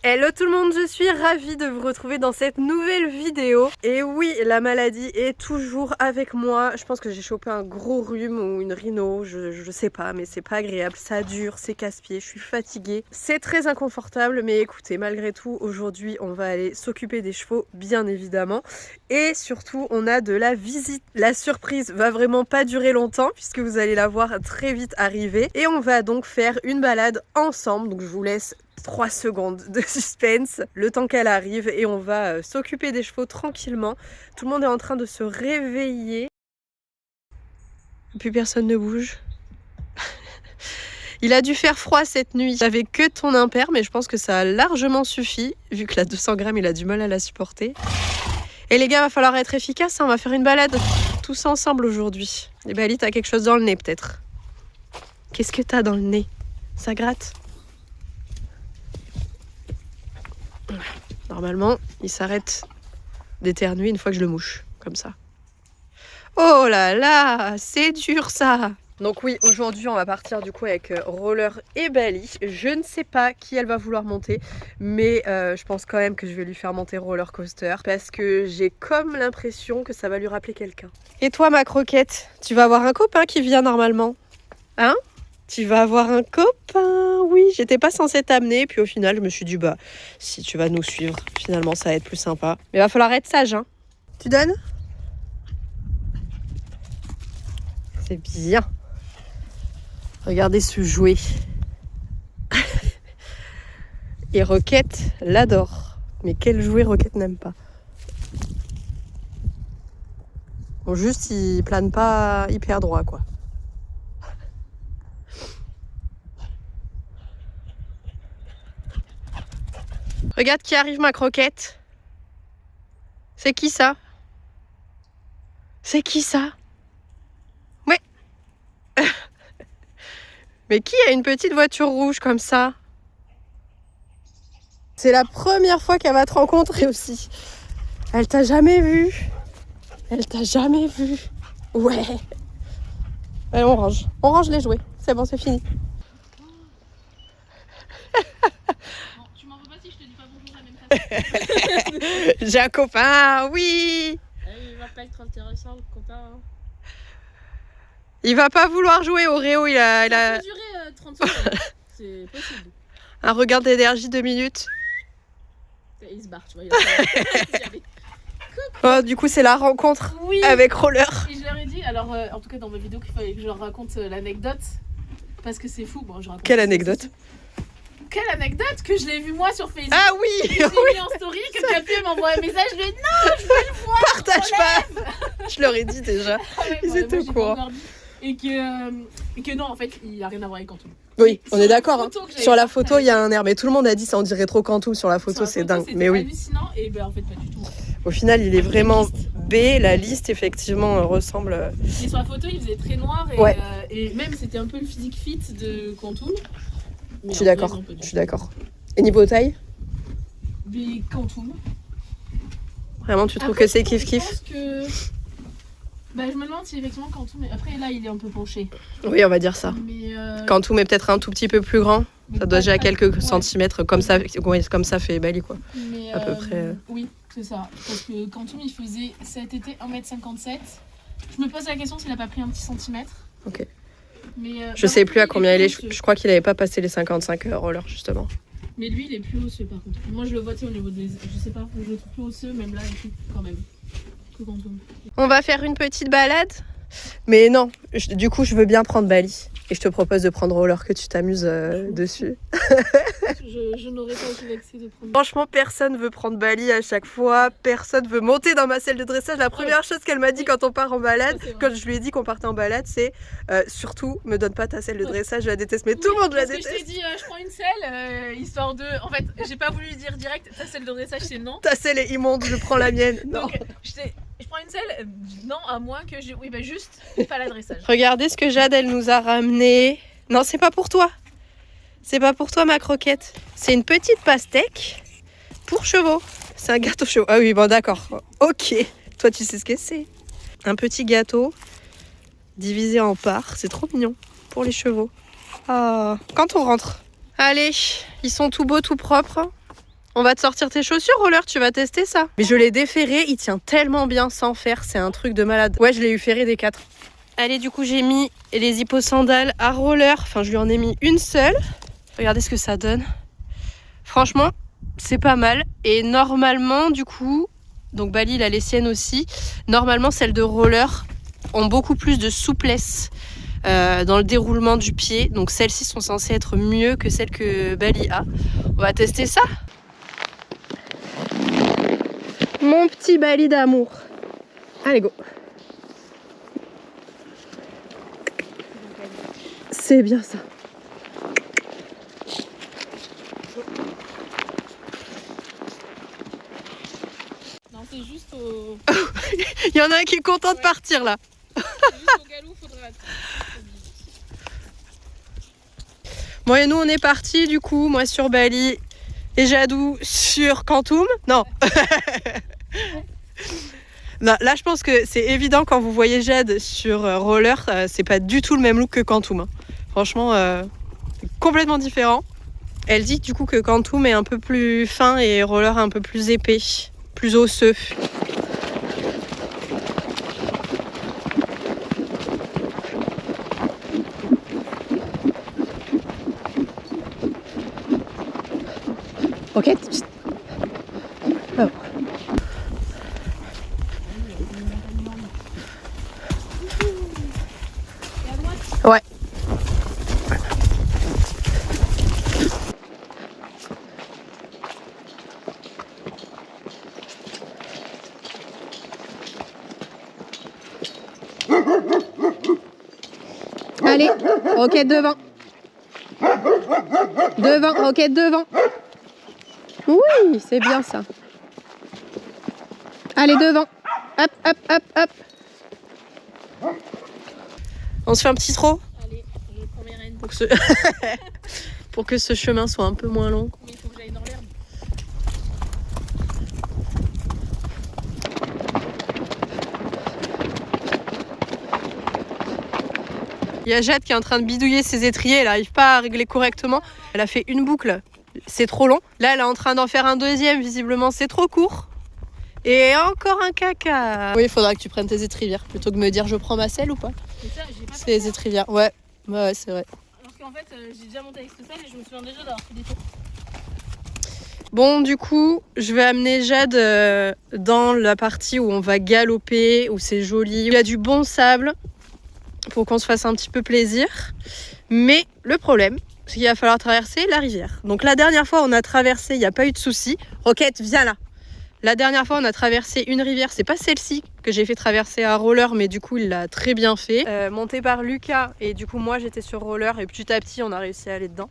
Hello tout le monde, je suis ravie de vous retrouver dans cette nouvelle vidéo. Et oui, la maladie est toujours avec moi. Je pense que j'ai chopé un gros rhume ou une rhino, je sais pas, mais c'est pas agréable, ça dure, c'est casse-pied, je suis fatiguée. C'est très inconfortable, mais écoutez, malgré tout, aujourd'hui, on va aller s'occuper des chevaux, bien évidemment. Et surtout, on a de la visite. La surprise va vraiment pas durer longtemps, puisque vous allez la voir très vite arriver. Et on va donc faire une balade ensemble, donc je vous laisse 3 secondes de suspense, le temps qu'elle arrive et on va s'occuper des chevaux tranquillement. Tout le monde est en train de se réveiller. Et puis personne ne bouge. Il a dû faire froid cette nuit. J'avais que ton impair, mais je pense que ça a largement suffi, vu que la 200 grammes, il a du mal à la supporter. Et les gars, va falloir être efficace, hein, on va faire une balade tous ensemble aujourd'hui. Et Bali, t'as quelque chose dans le nez peut-être. Qu'est-ce que t'as dans le nez? Ça gratte? Normalement, il s'arrête d'éternuer une fois que je le mouche, comme ça. Oh là là, c'est dur ça! Donc oui, aujourd'hui on va partir du coup avec Roller et Bali. Je ne sais pas qui elle va vouloir monter, mais je pense quand même que je vais lui faire monter Roller Coaster parce que j'ai comme l'impression que ça va lui rappeler quelqu'un. Et toi ma croquette, tu vas avoir un copain qui vient normalement? Hein? Tu vas avoir un copain, oui, j'étais pas censée t'amener, puis au final je me suis dit bah si tu vas nous suivre, finalement ça va être plus sympa. Mais il va falloir être sage, hein. Tu donnes? C'est bien. Regardez ce jouet. Et Roquette l'adore. Mais quel jouet Roquette n'aime pas? Bon, juste il plane pas hyper droit quoi. Regarde qui arrive ma croquette. C'est qui ça? C'est qui ça? Ouais. Mais qui a une petite voiture rouge comme ça? C'est la première fois qu'elle va te rencontrer aussi. Elle t'a jamais vu. Elle t'a jamais vu. Ouais. Allez, on range. On range les jouets. C'est bon, c'est fini. Tu m'en veux pas si je te dis pas bonjour la même façon. J'ai un copain, oui. Il va pas être intéressant le copain. Hein. Il va pas vouloir jouer au Réo. Ça peut durer 30 secondes. C'est possible. Un regard d'énergie 2 minutes. Il se barre, tu vois. Il Oh, du coup, c'est la rencontre oui. avec Roller. Et je leur ai dit, alors en tout cas dans ma vidéo, qu'il fallait que je leur raconte l'anecdote. Parce que c'est fou. Bon, je raconte. Quelle anecdote? Quelle anecdote que je l'ai vu moi sur Facebook. Ah oui. Je l'ai mis en story, que Capu m'envoie un message. Je lui ai dit non, je veux le voir. Partage pas. Je leur ai dit déjà. Ils étaient au courant. Et que non, en fait, il n'y a rien à voir avec Quantum. Oui, on est d'accord. Hein. Sur Sur la photo, il y a un air. Mais tout le monde a dit ça, on dirait trop Quantum sur la photo, c'est dingue. Mais oui. Hallucinant, et ben en fait, pas du tout. Au final, il est vraiment B. La liste, effectivement, ressemble. Et sur la photo, il faisait très noir. Et, ouais. Et même, c'était un peu le physique fit de Quantum. Je suis d'accord. Je suis d'accord. Et niveau taille? Mais Quantum. Vraiment, tu trouves que c'est kiff-kiff? Je pense que. Bah, je me demande si effectivement Quantum. Après, là, il est un peu penché. Oui, on va dire ça. Mais Quantum est peut-être un tout petit peu plus grand. Ça doit déjà à quelques centimètres, comme ça fait Bali, quoi. Mais, à peu près. Oui, c'est ça. Parce que Quantum, il faisait cet été 1m57. Je me pose la question s'il a pas pris un petit centimètre. Ok. Mais, je sais plus à combien il est. Je crois qu'il avait pas passé les 55 rollers, justement. Mais lui, il est plus osseux, par contre. Moi, je le vois, au niveau des. Je sais pas, je le trouve plus osseux, même là, et tout, quand même. Que Quantum. On va faire une petite balade. Mais non, du coup, je veux bien prendre Bali. Et je te propose de prendre Roller, que tu t'amuses dessus. Je n'aurais pas été vexée de prendre. Franchement, personne veut prendre Bali à chaque fois. Personne veut monter dans ma selle de dressage. La première chose qu'elle m'a dit quand on part en balade, quand je lui ai dit qu'on partait en balade, c'est surtout, me donne pas ta selle de dressage, je la déteste. Mais tout le monde la déteste. Je t'ai dit, je prends une selle, histoire de. En fait, j'ai pas voulu dire direct, ta selle de dressage, c'est non. Ta selle est immonde, je prends la mienne. Non. Donc, je prends une selle, non, à moins que j'ai. Oui, bah juste, pas l'adressage. Regardez ce que Jade, elle nous a ramené. Non, c'est pas pour toi. C'est pas pour toi, ma croquette. C'est une petite pastèque pour chevaux. C'est un gâteau chaud. Ah oui, bon, d'accord. Ok. Toi, tu sais ce que c'est. Un petit gâteau divisé en parts. C'est trop mignon pour les chevaux. Ah, quand on rentre. Allez, ils sont tout beaux, tout propres. On va te sortir tes chaussures, Roller, tu vas tester ça. Mais je l'ai déferré, il tient tellement bien sans fer, c'est un truc de malade. Ouais, je l'ai eu ferré des 4. Allez, du coup, j'ai mis les hipposandales à Roller. Enfin, je lui en ai mis une seule. Regardez ce que ça donne. Franchement, c'est pas mal. Et normalement, du coup, donc Bali, il a les siennes aussi. Normalement, celles de Roller ont beaucoup plus de souplesse dans le déroulement du pied. Donc celles-ci sont censées être mieux que celles que Bali a. On va tester ça. Mon petit Bali d'amour. Allez, go. C'est bien ça. Non, c'est juste au... Il y en a un qui est content de partir là. C'est juste au galop, faudrait attendre. Bon, et nous on est partis du coup, moi sur Bali et Jadou sur Quantum. Non. Non, là je pense que c'est évident quand vous voyez Jade sur Roller, c'est pas du tout le même look que Quantum. Hein. Franchement, complètement différent. Elle dit du coup que Quantum est un peu plus fin et Roller un peu plus épais, plus osseux. Ok. Oh. Ouais. Allez, roquette devant. Devant, roquette devant. Oui, c'est bien ça. Allez, devant. Hop, hop, hop, hop. On se fait un petit trot. Allez, je prends mes rênes. Pour que ce chemin soit un peu moins long. Mais il faut que j'aille dans l'herbe. Il y a Jade qui est en train de bidouiller ses étriers, elle n'arrive pas à régler correctement. Elle a fait une boucle, c'est trop long. Là, elle est en train d'en faire un deuxième, visiblement c'est trop court. Et encore un caca. Oui, il faudra que tu prennes tes étrivières plutôt que de me dire je prends ma selle ou pas. C'est les étrivières, ouais, c'est vrai. Alors qu'en fait, j'ai déjà monté avec cette selle et je me souviens déjà d'avoir fait des tours. Bon, du coup, je vais amener Jade dans la partie où on va galoper, où c'est joli. Il y a du bon sable pour qu'on se fasse un petit peu plaisir. Mais le problème, c'est qu'il va falloir traverser la rivière. Donc la dernière fois, on a traversé, il n'y a pas eu de souci. Roquette, viens là. La dernière fois, on a traversé une rivière. C'est pas celle-ci que j'ai fait traverser à Roller, mais du coup, il l'a très bien fait. Monté par Lucas, et du coup, moi, j'étais sur Roller, et petit à petit, on a réussi à aller dedans.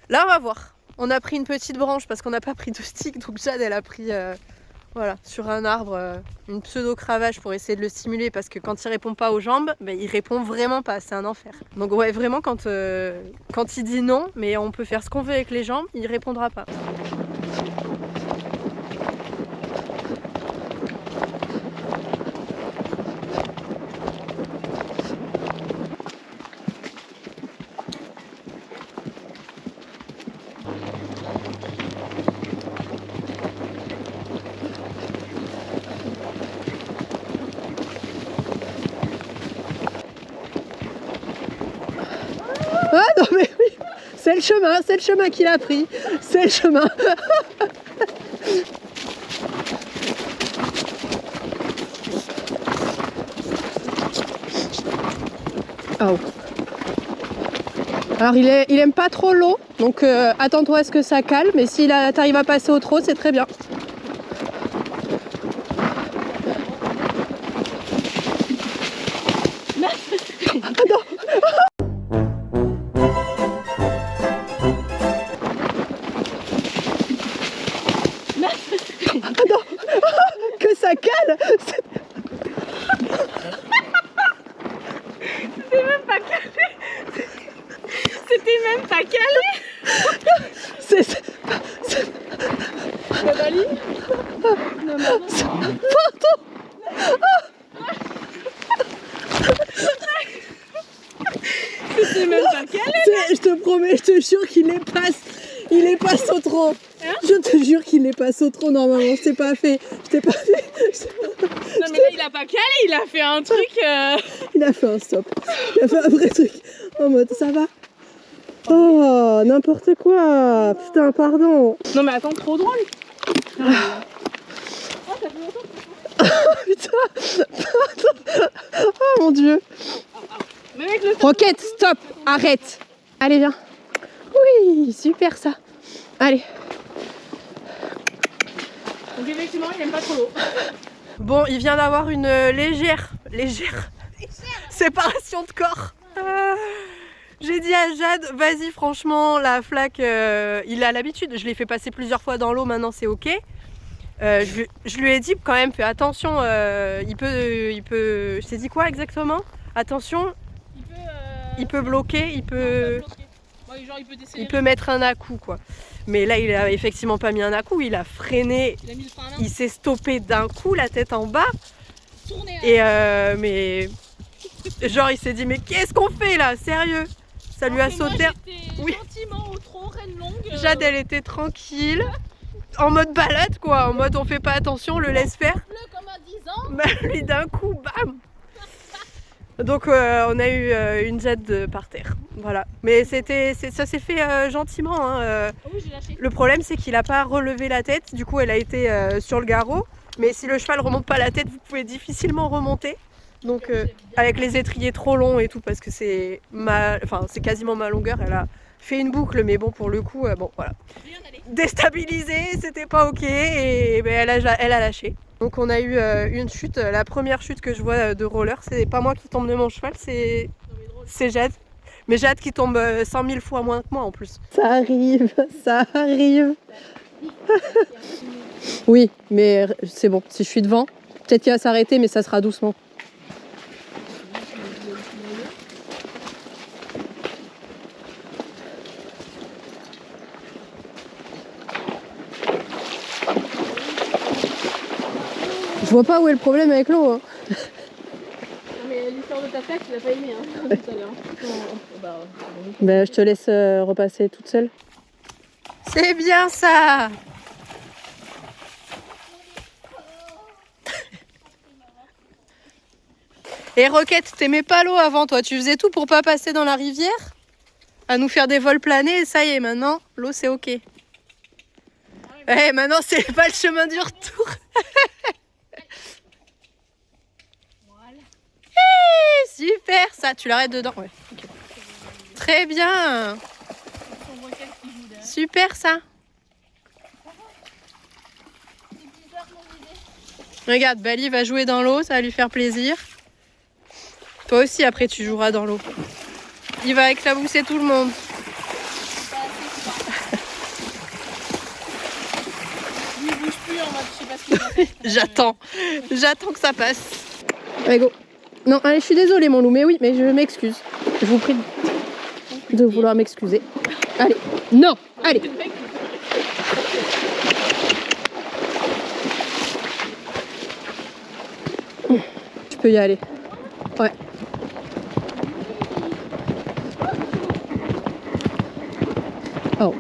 Là, on va voir. On a pris une petite branche parce qu'on n'a pas pris de stick, donc Jade, elle a pris voilà, sur un arbre une pseudo-cravache pour essayer de le stimuler parce que quand il répond pas aux jambes, ben, il répond vraiment pas, c'est un enfer. Donc ouais, vraiment, quand il dit non, mais on peut faire ce qu'on veut avec les jambes, il répondra pas. Ah non mais oui, c'est le chemin qu'il a pris, c'est le chemin. Oh. Alors il aime pas trop l'eau, donc attends-toi à ce que ça calme, mais si t'arrives à passer au trot, c'est très bien. Ah non. Ah non. Que ça cale. C'était même pas calé. C'était même pas calé. Le Bali. Pardon. C'était même pas calé. Je te promets, je te jure qu'il les passe au trot. Hein? Je te jure qu'il n'est pas trop normalement. Je t'ai pas fait. Non mais là il a pas calé, il a fait un truc. Il a fait un stop. Il a fait un vrai truc. En mode ça va. Oh n'importe quoi. Putain pardon. Non mais attends, trop drôle. Oh ça fait longtemps. Putain. Pardon. Oh mon dieu. Mais avec le Roquette, stop. Arrête. Allez viens. Oui super ça. Allez. Donc effectivement il aime pas trop l'eau. Bon, il vient d'avoir une légère séparation de corps. J'ai dit à Jade, vas-y franchement, la flaque, il a l'habitude, je l'ai fait passer plusieurs fois dans l'eau, maintenant c'est ok. Je lui ai dit quand même, fais attention, il peut, je t'ai dit quoi exactement? Attention, il peut bloquer, il peut mettre un à-coup quoi. Mais là il a effectivement pas mis un à-coup, il a freiné, il s'est stoppé d'un coup, la tête en bas. Et mais genre il s'est dit mais qu'est-ce qu'on fait là, sérieux? Ça lui a sauté. Oui. Gentiment au trot, reine longue. Jade elle était tranquille, en mode balade quoi, en mode on fait pas attention, on le laisse faire. Comme à 10 ans. Bah lui d'un coup, bam. Donc on a eu une Jade par terre, voilà. Mais ça s'est fait gentiment. Hein, oui, j'ai lâché. Le problème c'est qu'il a pas relevé la tête, du coup elle a été sur le garrot. Mais si le cheval remonte pas la tête, vous pouvez difficilement remonter. Donc avec les étriers trop longs et tout, parce que c'est quasiment ma longueur. Elle a fait une boucle, mais bon pour le coup, bon voilà. Déstabilisé, c'était pas ok et ben, elle a lâché. Donc on a eu une chute, la première chute que je vois de roller, c'est pas moi qui tombe de mon cheval, c'est Jade. Mais Jade qui tombe 100 000 fois moins que moi en plus. Ça arrive, ça arrive. Oui, mais c'est bon, si je suis devant, peut-être qu'il va s'arrêter, mais ça sera doucement. Je vois pas où est le problème avec l'eau. Hein. Non mais l'histoire de ta flaque, tu l'as pas aimé hein, tout à l'heure. Bah, je te laisse repasser toute seule. C'est bien ça. Et Roquette, t'aimais pas l'eau avant toi, tu faisais tout pour pas passer dans la rivière, à nous faire des vols planés, et ça y est, maintenant, l'eau c'est ok. Maintenant c'est pas le chemin du retour. Hey, super ça, tu l'arrêtes dedans. Ouais, okay. Très bien. Super ça. Regarde, Bali va jouer dans l'eau, ça va lui faire plaisir. Toi aussi après tu joueras dans l'eau. Il va éclabousser tout le monde. Il bouge plus en mode je sais pas ce qu'il va faire. J'attends que ça passe. Allez go. Non, allez, je suis désolée mon loup, mais oui, mais je m'excuse. Je vous prie de vouloir m'excuser. Allez, non, allez. Tu peux y aller. Ouais. Oh.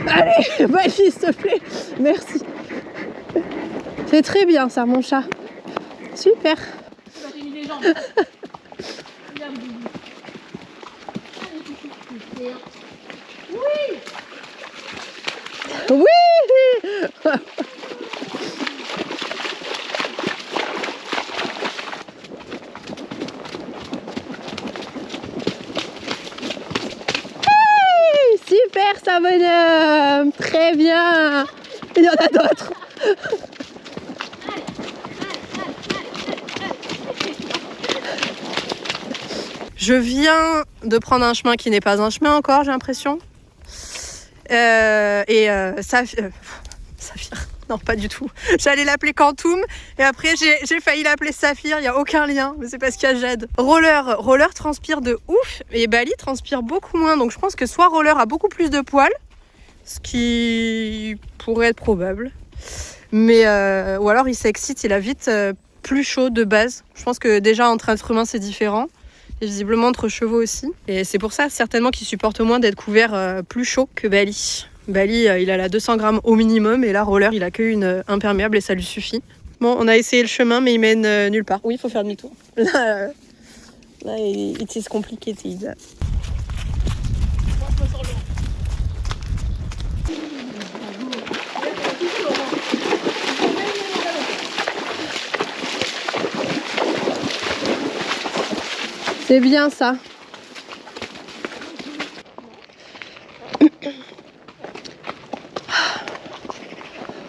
Allez, vas-y, s'il te plaît. Merci. C'est très bien ça, mon chat. Super. Tu mis les jambes. Oui. Oui. Hey, super ça, bonhomme. Très bien. Il y en a d'autres. Je viens de prendre un chemin qui n'est pas un chemin encore, j'ai l'impression. Saphir. Non, pas du tout. J'allais l'appeler Quantum et après j'ai failli l'appeler Saphir. Il n'y a aucun lien, mais c'est parce qu'il y a Jade. Roller transpire de ouf et Bali transpire beaucoup moins. Donc je pense que soit Roller a beaucoup plus de poils, ce qui pourrait être probable. Mais ou alors il s'excite, il a vite plus chaud de base. Je pense que déjà entre êtres humains c'est différent. Et visiblement entre chevaux aussi. Et c'est pour ça certainement qu'il supporte moins d'être couvert plus chaud que Bali. Bali, il a la 200 grammes au minimum et là, Roller, il a qu'une imperméable et ça lui suffit. Bon, on a essayé le chemin, mais il mène nulle part. Oui, il faut faire demi-tour. Là, it is complicated. C'est bien ça.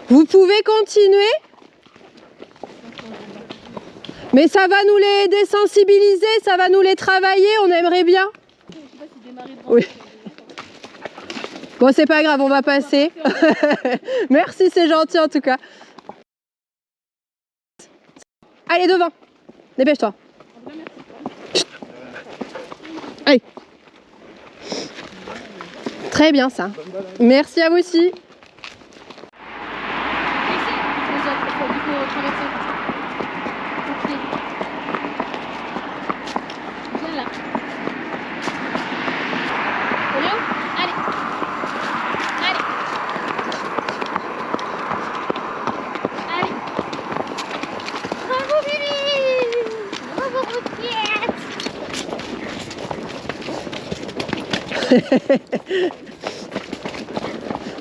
Vous pouvez continuer, mais ça va nous les désensibiliser, ça va nous les travailler, on aimerait bien. Oui. Bon, c'est pas grave, on va passer. Merci, c'est gentil en tout cas. Allez, devant, dépêche-toi. Allez. Très bien ça. Merci à vous aussi.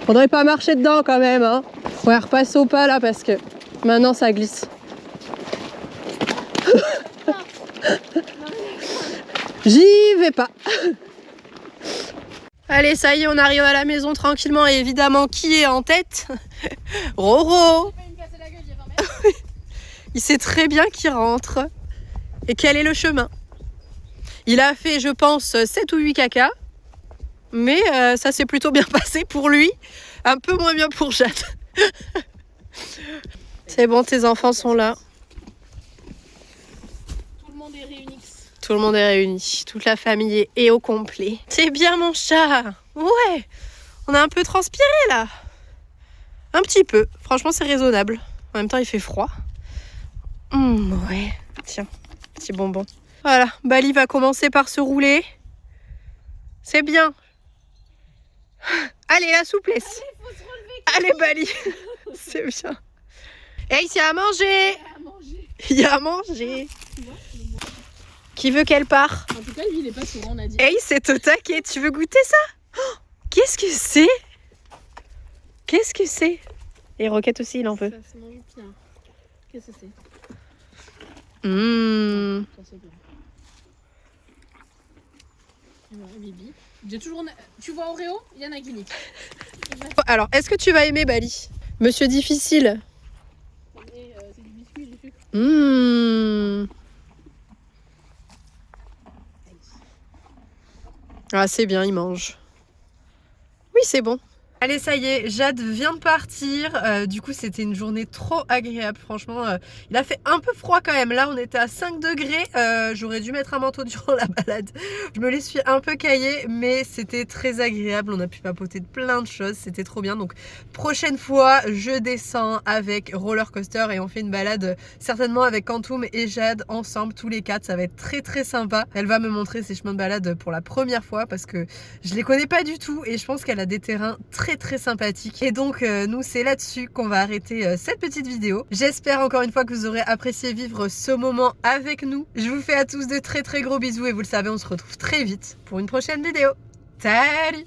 Faudrait pas marcher dedans quand même, hein. Ouais, repasse au pas là parce que maintenant ça glisse. J'y vais pas. Allez, ça y est, on arrive à la maison tranquillement et évidemment, qui est en tête? Roro. Il sait très bien qu'il rentre et quel est le chemin. Il a fait, je pense, 7 ou 8 caca. Mais ça s'est plutôt bien passé pour lui. Un peu moins bien pour Jade. C'est bon, tes enfants sont là. Tout le monde est réuni. Tout le monde est réuni. Toute la famille est au complet. C'est bien mon chat. Ouais. On a un peu transpiré là. Un petit peu. Franchement, c'est raisonnable. En même temps, il fait froid. Ouais. Tiens, petit bonbon. Voilà. Bali va commencer par se rouler. C'est bien. Allez, la souplesse. Allez, Bali. C'est bien. Hey, il y a à manger. Il y a à manger. Qui veut qu'elle part? En tout cas, lui, il est pas souvent, on a dit. Hey, c'est au taquet. Tu veux goûter ça? Oh, qu'est-ce que c'est? Qu'est-ce que c'est? Et Roquette aussi, il en veut. Ça se mange bien. Qu'est-ce que c'est? Ça, c'est bien. Voilà, Bibi. J'ai toujours... Tu vois Oreo? Il y en a qui niquent. Alors, est-ce que tu vas aimer Bali? Monsieur difficile. C'est du biscuit et du sucre. Ah, c'est bien, il mange. Oui, c'est bon. Allez, ça y est, Jade vient de partir. Du coup, c'était une journée trop agréable. Franchement, il a fait un peu froid quand même. Là, on était à 5 degrés. J'aurais dû mettre un manteau durant la balade. Je me les suis un peu caillée, mais c'était très agréable. On a pu papoter de plein de choses. C'était trop bien. Donc, prochaine fois, je descends avec Roller Coaster et on fait une balade certainement avec Quantum et Jade ensemble, tous les 4. Ça va être très très sympa. Elle va me montrer ses chemins de balade pour la première fois parce que je les connais pas du tout et je pense qu'elle a des terrains très sympathique. Et donc nous c'est là-dessus qu'on va arrêter cette petite vidéo. J'espère encore une fois que vous aurez apprécié vivre ce moment avec nous. Je vous fais à tous de très gros bisous et vous le savez, on se retrouve très vite pour une prochaine vidéo. Salut!